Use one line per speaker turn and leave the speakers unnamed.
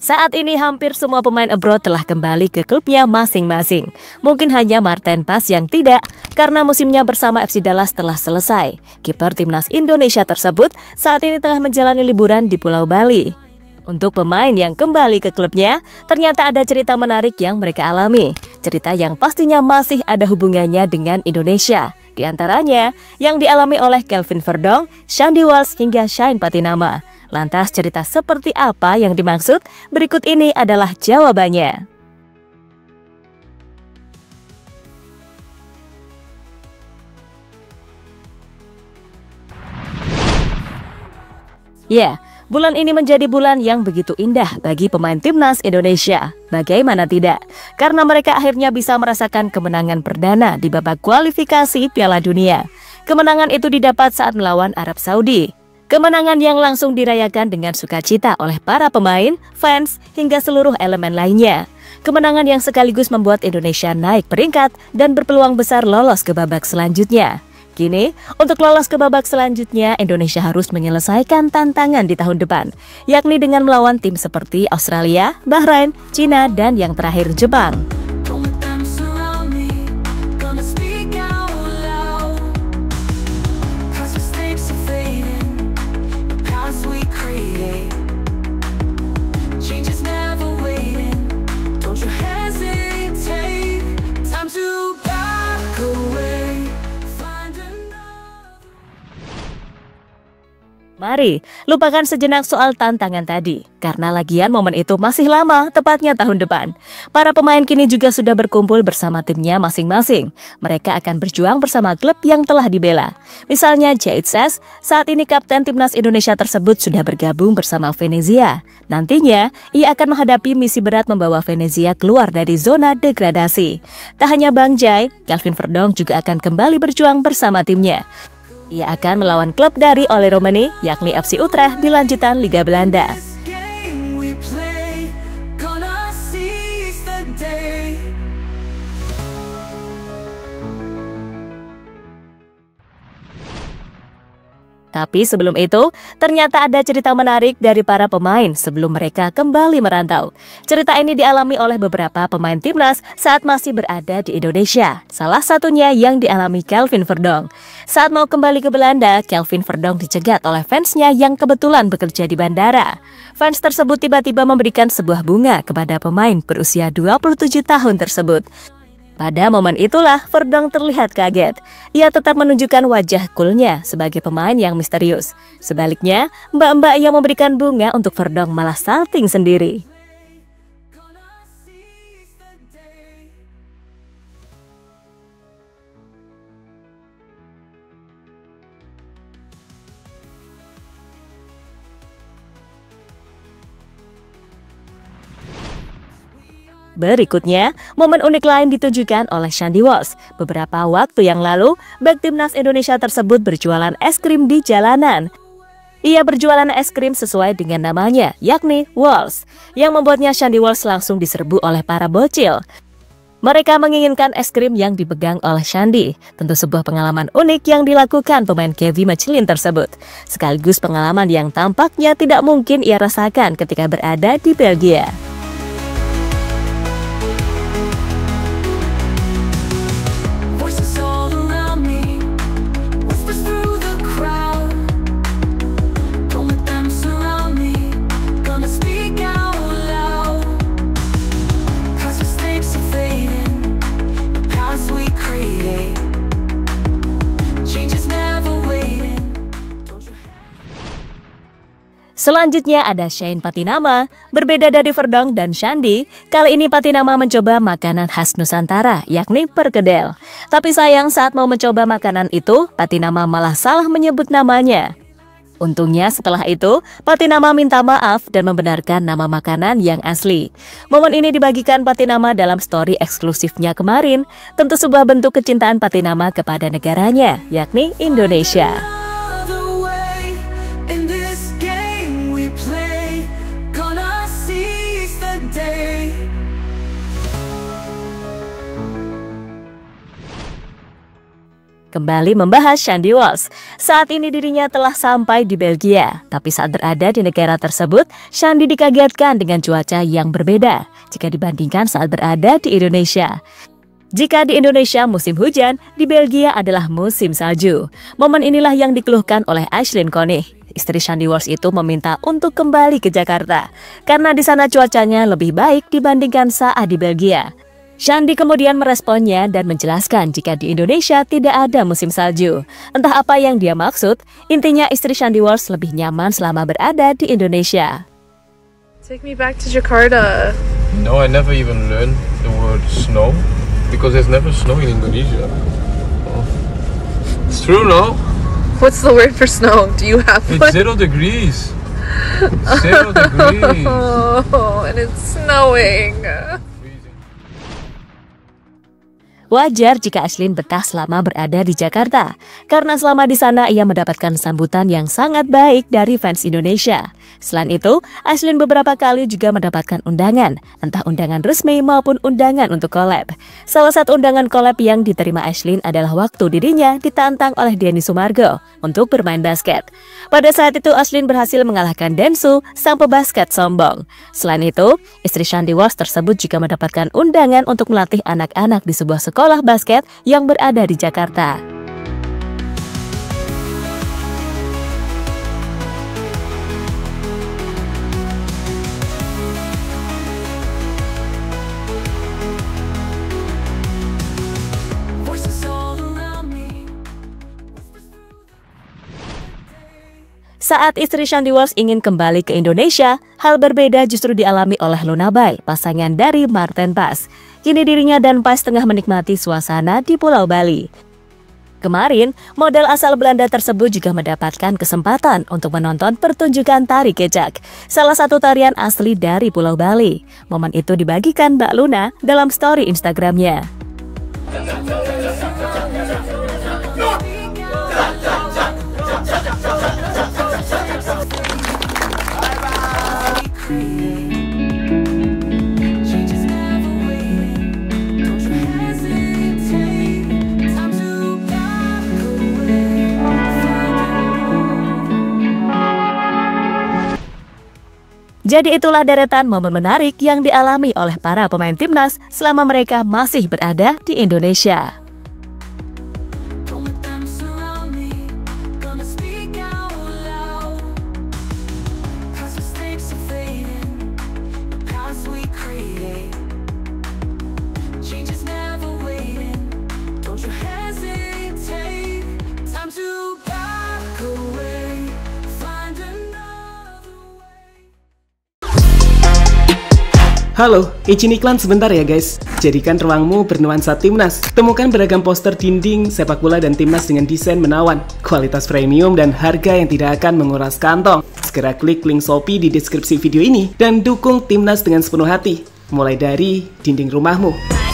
Saat ini hampir semua pemain abroad telah kembali ke klubnya masing-masing. Mungkin hanya Marten Paes yang tidak, karena musimnya bersama FC Dallas telah selesai. Kiper timnas Indonesia tersebut saat ini tengah menjalani liburan di Pulau Bali. Untuk pemain yang kembali ke klubnya, ternyata ada cerita menarik yang mereka alami. Cerita yang pastinya masih ada hubungannya dengan Indonesia. Di antaranya yang dialami oleh Kelvin Verdonk, Shandy Walsh hingga Shane Patinama. Lantas cerita seperti apa yang dimaksud? Berikut ini adalah jawabannya. Ya, bulan ini menjadi bulan yang begitu indah bagi pemain timnas Indonesia. Bagaimana tidak? Karena mereka akhirnya bisa merasakan kemenangan perdana di babak kualifikasi Piala Dunia. Kemenangan itu didapat saat melawan Arab Saudi. Kemenangan yang langsung dirayakan dengan sukacita oleh para pemain, fans, hingga seluruh elemen lainnya. Kemenangan yang sekaligus membuat Indonesia naik peringkat dan berpeluang besar lolos ke babak selanjutnya. Kini, untuk lolos ke babak selanjutnya, Indonesia harus menyelesaikan tantangan di tahun depan, yakni dengan melawan tim seperti Australia, Bahrain, Cina, dan yang terakhir Jepang. Mari, lupakan sejenak soal tantangan tadi, karena lagian momen itu masih lama, tepatnya tahun depan. Para pemain kini juga sudah berkumpul bersama timnya masing-masing. Mereka akan berjuang bersama klub yang telah dibela. Misalnya Jahit Ses, saat ini kapten timnas Indonesia tersebut sudah bergabung bersama Venezia. Nantinya, ia akan menghadapi misi berat membawa Venezia keluar dari zona degradasi. Tak hanya Bang Jai, Kelvin Verdonk juga akan kembali berjuang bersama timnya. Ia akan melawan klub dari Ole Romani, yakni FC Utrecht di lanjutan Liga Belanda. Tapi sebelum itu, ternyata ada cerita menarik dari para pemain sebelum mereka kembali merantau. Cerita ini dialami oleh beberapa pemain timnas saat masih berada di Indonesia. Salah satunya yang dialami Kelvin Verdonk. Saat mau kembali ke Belanda, Kelvin Verdonk dicegat oleh fansnya yang kebetulan bekerja di bandara. Fans tersebut tiba-tiba memberikan sebuah bunga kepada pemain berusia 27 tahun tersebut. Pada momen itulah Verdonk terlihat kaget. Ia tetap menunjukkan wajah coolnya sebagai pemain yang misterius. Sebaliknya, mbak-mbak yang memberikan bunga untuk Verdonk malah salting sendiri. Berikutnya, momen unik lain ditunjukkan oleh Shandy Walsh. Beberapa waktu yang lalu, bek timnas Indonesia tersebut berjualan es krim di jalanan. Ia berjualan es krim sesuai dengan namanya, yakni Walsh, yang membuatnya Shandy Walsh langsung diserbu oleh para bocil. Mereka menginginkan es krim yang dipegang oleh Shandy. Tentu sebuah pengalaman unik yang dilakukan pemain Kevin Michelin tersebut. Sekaligus pengalaman yang tampaknya tidak mungkin ia rasakan ketika berada di Belgia. Selanjutnya ada Shane Patinama. Berbeda dari Verdonk dan Shandy, kali ini Patinama mencoba makanan khas Nusantara, yakni perkedel. Tapi sayang saat mau mencoba makanan itu, Patinama malah salah menyebut namanya. Untungnya setelah itu, Patinama minta maaf dan membenarkan nama makanan yang asli. Momen ini dibagikan Patinama dalam story eksklusifnya kemarin. Tentu sebuah bentuk kecintaan Patinama kepada negaranya, yakni Indonesia. Kembali membahas Shandy Walsh. Saat ini dirinya telah sampai di Belgia, tapi saat berada di negara tersebut, Shandy dikagetkan dengan cuaca yang berbeda jika dibandingkan saat berada di Indonesia. Jika di Indonesia musim hujan, di Belgia adalah musim salju. Momen inilah yang dikeluhkan oleh Aislinn Konig. Istri Shandy Walsh itu meminta untuk kembali ke Jakarta karena di sana cuacanya lebih baik dibandingkan saat di Belgia. Shandy kemudian meresponnya dan menjelaskan jika di Indonesia tidak ada musim salju. Entah apa yang dia maksud, intinya istri Shandy Walsh lebih nyaman selama berada di Indonesia.
Take me back to Jakarta.
No, I never even learned the word snow because there's never snow in Indonesia. Oh. It's true, no?
What's the word for snow? Do you have
It's
one?
0 degrees. 0 degrees.
Oh, and it's snowing.
Wajar jika Aislinn betah selama berada di Jakarta, karena selama di sana ia mendapatkan sambutan yang sangat baik dari fans Indonesia. Selain itu, Aislinn beberapa kali juga mendapatkan undangan, entah undangan resmi maupun undangan untuk collab. Salah satu undangan collab yang diterima Aislinn adalah waktu dirinya ditantang oleh Denny Sumargo untuk bermain basket. Pada saat itu, Aislinn berhasil mengalahkan Densu, sang pebasket sombong. Selain itu, istri Shandy Walsh tersebut juga mendapatkan undangan untuk melatih anak-anak di sebuah sekolah basket yang berada di Jakarta. Saat istri Shandy Walsh ingin kembali ke Indonesia, hal berbeda justru dialami oleh Luna Bay, pasangan dari Marten Pas. Kini dirinya dan Pas tengah menikmati suasana di Pulau Bali. Kemarin, model asal Belanda tersebut juga mendapatkan kesempatan untuk menonton pertunjukan tari kecak, salah satu tarian asli dari Pulau Bali. Momen itu dibagikan Mbak Luna dalam story Instagramnya. Jadi itulah deretan momen menarik yang dialami oleh para pemain timnas selama mereka masih berada di Indonesia.
Halo, izin iklan sebentar ya guys. Jadikan ruangmu bernuansa timnas. Temukan beragam poster dinding, sepak bola dan timnas dengan desain menawan, kualitas premium dan harga yang tidak akan menguras kantong. Segera klik link Shopee di deskripsi video ini dan dukung timnas dengan sepenuh hati. Mulai dari dinding rumahmu.